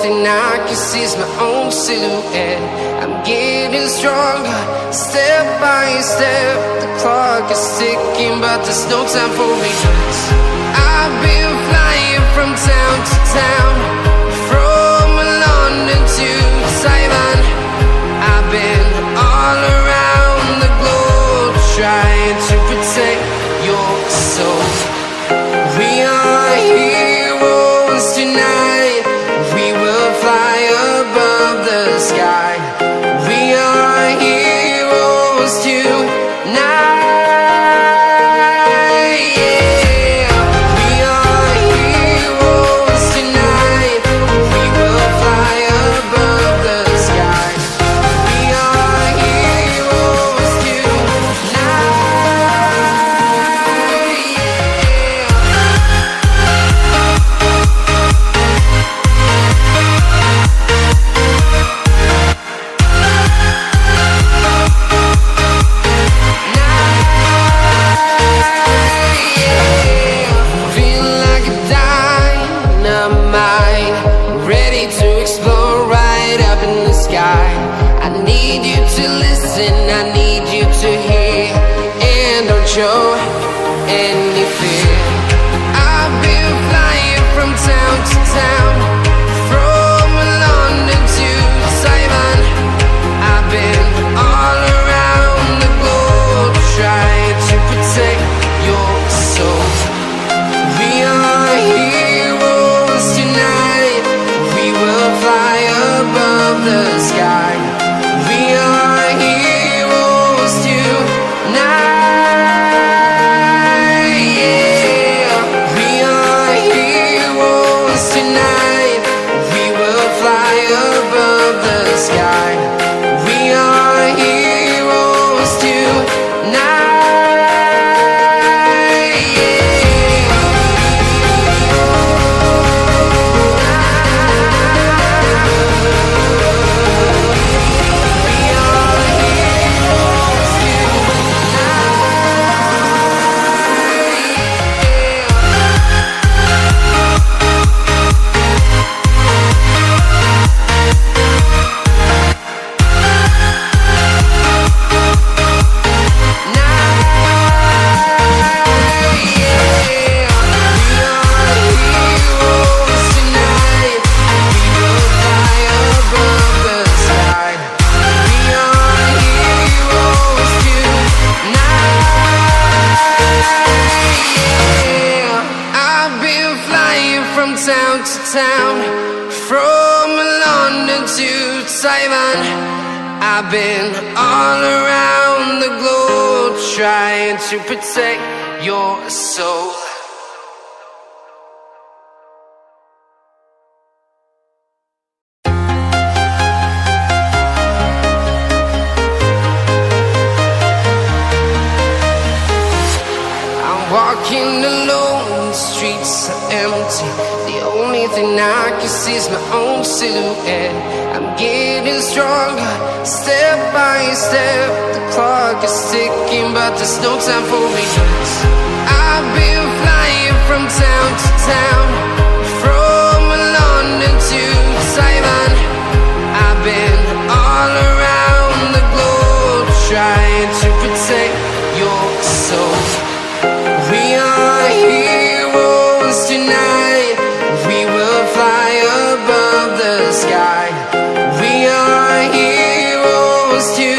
thing I can see is my own silhouette. I'm getting stronger, step by step. The clock is ticking, but there's no time for regrets. I've been flying from town to town, from London to Taiwan. I've been all around the globe, trying to protect your soul. We are heroes tonight. We will fly above the sky. We are heroes tonight. Yeah. We are heroes tonight. We will fly above the sky. We are heroes tonight. I need you to hear, and don't show any fear. I've been flying from town to town, from London to Taiwan. I've been all around the globe, trying to protect your soul. We are heroes tonight. We will fly above the sky. We are heroes tonight. Yeah. We are heroes tonight. We will fly above the sky. We are heroes tonight. Town to town, from London to Taiwan. I've been all around the globe, trying to protect your soul. I'm walking alone, the streets are empty. The only thing I can see is my own silhouette. I'm getting stronger, step by step. The clock is ticking, but there's no time for regrets. I've been flying from town to town, from London to Taiwan. I've been all around the globe, trying to protect your soul. We are heroes tonight. We will fly above the sky. We are heroes tonight.